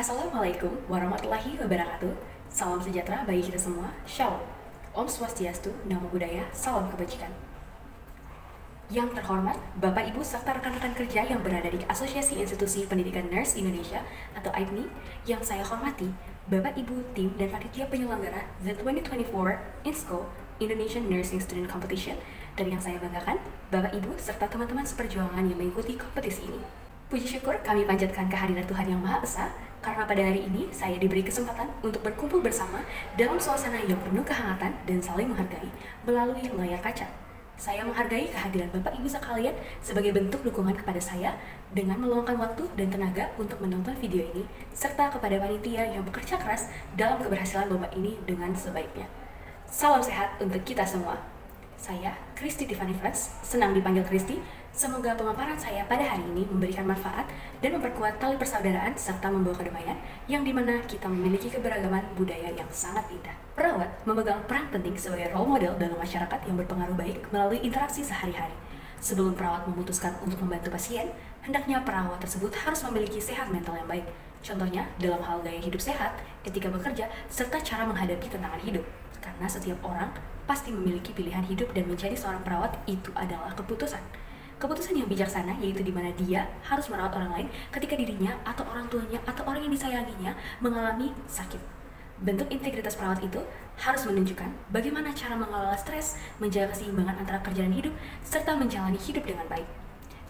Assalamualaikum warahmatullahi wabarakatuh. Salam sejahtera bagi kita semua. Shalom. Om Swastiastu, Namo Buddhaya, salam kebajikan. Yang terhormat, Bapak Ibu serta rekan-rekan kerja yang berada di Asosiasi Institusi Pendidikan Nurse Indonesia atau AIPNI, yang saya hormati, Bapak Ibu tim dan panitia penyelenggara The 2024 INSCO Indonesian Nursing Student Competition, dan yang saya banggakan, Bapak Ibu serta teman-teman seperjuangan yang mengikuti kompetisi ini. Puji syukur kami panjatkan kehadiran Tuhan Yang Maha Esa, karena pada hari ini saya diberi kesempatan untuk berkumpul bersama dalam suasana yang penuh kehangatan dan saling menghargai melalui layar kaca. Saya menghargai kehadiran Bapak Ibu sekalian sebagai bentuk dukungan kepada saya dengan meluangkan waktu dan tenaga untuk menonton video ini, serta kepada panitia yang bekerja keras dalam keberhasilan lomba ini dengan sebaiknya. Salam sehat untuk kita semua. Saya, Kristi Tiffany Frans, senang dipanggil Kristi. Semoga pemaparan saya pada hari ini memberikan manfaat dan memperkuat tali persaudaraan serta membawa kedamaian yang dimana kita memiliki keberagaman budaya yang sangat indah. Perawat memegang peran penting sebagai role model dalam masyarakat yang berpengaruh baik melalui interaksi sehari-hari. Sebelum perawat memutuskan untuk membantu pasien, hendaknya perawat tersebut harus memiliki sehat mental yang baik. Contohnya dalam hal gaya hidup sehat, etika bekerja, serta cara menghadapi tantangan hidup. Karena setiap orang pasti memiliki pilihan hidup dan menjadi seorang perawat itu adalah keputusan. Keputusan yang bijaksana yaitu di mana dia harus merawat orang lain ketika dirinya atau orang tuanya atau orang yang disayanginya mengalami sakit. Bentuk integritas perawat itu harus menunjukkan bagaimana cara mengelola stres, menjaga keseimbangan antara kerja dan hidup, serta menjalani hidup dengan baik.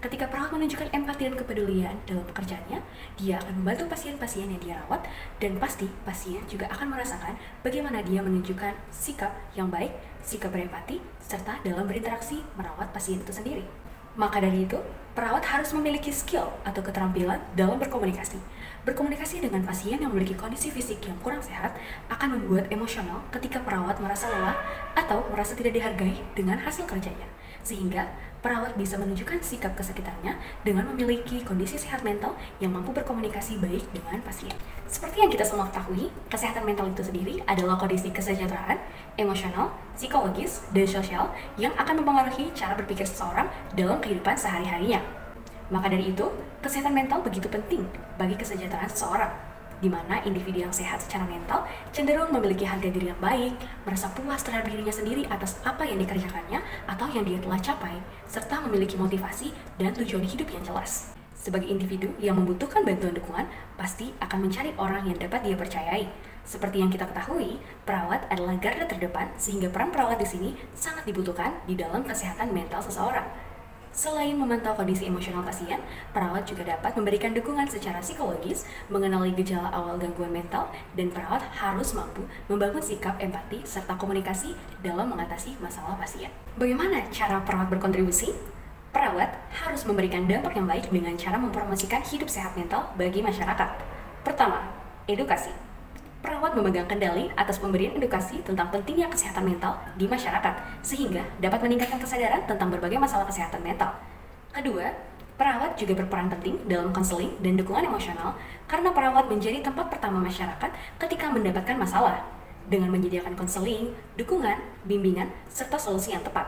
Ketika perawat menunjukkan empati dan kepedulian dalam pekerjaannya, dia akan membantu pasien-pasien yang dia rawat, dan pasti pasien juga akan merasakan bagaimana dia menunjukkan sikap yang baik, sikap berempati, serta dalam berinteraksi merawat pasien itu sendiri. Maka dari itu, perawat harus memiliki skill atau keterampilan dalam berkomunikasi. Berkomunikasi dengan pasien yang memiliki kondisi fisik yang kurang sehat akan membuat emosional ketika perawat merasa lelah atau merasa tidak dihargai dengan hasil kerjanya. Sehingga perawat bisa menunjukkan sikap kesekitarnya dengan memiliki kondisi sehat mental yang mampu berkomunikasi baik dengan pasien. Seperti yang kita semua ketahui, kesehatan mental itu sendiri adalah kondisi kesejahteraan, emosional, psikologis, dan sosial yang akan mempengaruhi cara berpikir seseorang dalam kehidupan sehari-harinya. Maka dari itu, kesehatan mental begitu penting bagi kesejahteraan seseorang, di mana individu yang sehat secara mental cenderung memiliki harga diri yang baik, merasa puas terhadap dirinya sendiri atas apa yang dikerjakannya atau yang dia telah capai, serta memiliki motivasi dan tujuan hidup yang jelas. Sebagai individu yang membutuhkan bantuan dukungan, pasti akan mencari orang yang dapat dia percayai. Seperti yang kita ketahui, perawat adalah garda terdepan sehingga peran perawat di sini sangat dibutuhkan di dalam kesehatan mental seseorang. Selain memantau kondisi emosional pasien, perawat juga dapat memberikan dukungan secara psikologis, mengenali gejala awal gangguan mental, dan perawat harus mampu membangun sikap empati serta komunikasi dalam mengatasi masalah pasien. Bagaimana cara perawat berkontribusi? Perawat harus memberikan dampak yang baik dengan cara mempromosikan hidup sehat mental bagi masyarakat. Pertama, edukasi. Perawat memegang kendali atas pemberian edukasi tentang pentingnya kesehatan mental di masyarakat, sehingga dapat meningkatkan kesadaran tentang berbagai masalah kesehatan mental. Kedua, perawat juga berperan penting dalam konseling dan dukungan emosional karena perawat menjadi tempat pertama masyarakat ketika mendapatkan masalah, dengan menyediakan konseling, dukungan, bimbingan, serta solusi yang tepat.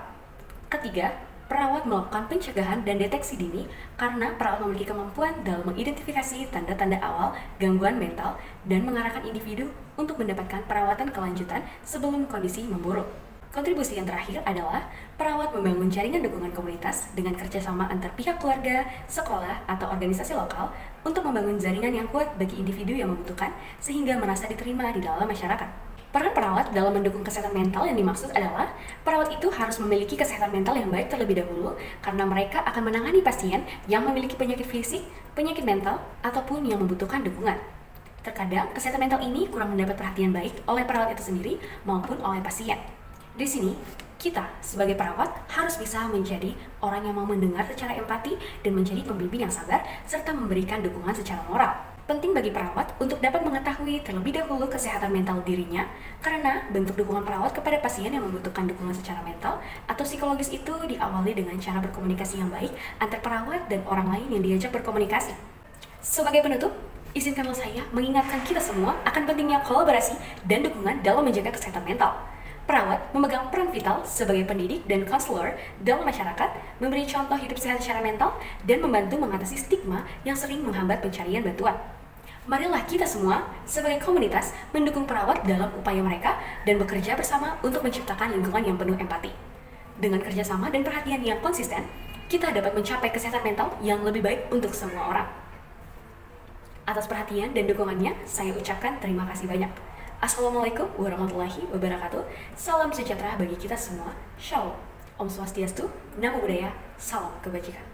Ketiga, perawat melakukan pencegahan dan deteksi dini karena perawat memiliki kemampuan dalam mengidentifikasi tanda-tanda awal gangguan mental dan mengarahkan individu untuk mendapatkan perawatan kelanjutan sebelum kondisi memburuk. Kontribusi yang terakhir adalah perawat membangun jaringan dukungan komunitas dengan kerjasama antar pihak keluarga, sekolah, atau organisasi lokal untuk membangun jaringan yang kuat bagi individu yang membutuhkan sehingga merasa diterima di dalam masyarakat. Peran perawat dalam mendukung kesehatan mental yang dimaksud adalah perawat itu harus memiliki kesehatan mental yang baik terlebih dahulu karena mereka akan menangani pasien yang memiliki penyakit fisik, penyakit mental, ataupun yang membutuhkan dukungan. Terkadang kesehatan mental ini kurang mendapat perhatian baik oleh perawat itu sendiri maupun oleh pasien. Di sini, kita sebagai perawat harus bisa menjadi orang yang mau mendengar secara empati dan menjadi pembimbing yang sabar serta memberikan dukungan secara moral. Penting bagi perawat untuk dapat mengetahui terlebih dahulu kesehatan mental dirinya karena bentuk dukungan perawat kepada pasien yang membutuhkan dukungan secara mental atau psikologis itu diawali dengan cara berkomunikasi yang baik antar perawat dan orang lain yang diajak berkomunikasi. Sebagai penutup, izinkanlah saya mengingatkan kita semua akan pentingnya kolaborasi dan dukungan dalam menjaga kesehatan mental. Perawat memegang peran vital sebagai pendidik dan konselor dalam masyarakat, memberi contoh hidup sehat secara mental, dan membantu mengatasi stigma yang sering menghambat pencarian bantuan. Marilah kita semua sebagai komunitas mendukung perawat dalam upaya mereka dan bekerja bersama untuk menciptakan lingkungan yang penuh empati. Dengan kerjasama dan perhatian yang konsisten, kita dapat mencapai kesehatan mental yang lebih baik untuk semua orang. Atas perhatian dan dukungannya, saya ucapkan terima kasih banyak. Assalamualaikum warahmatullahi wabarakatuh. Salam sejahtera bagi kita semua. Shalom. Om Swastiastu, Namo Buddhaya, salam kebajikan.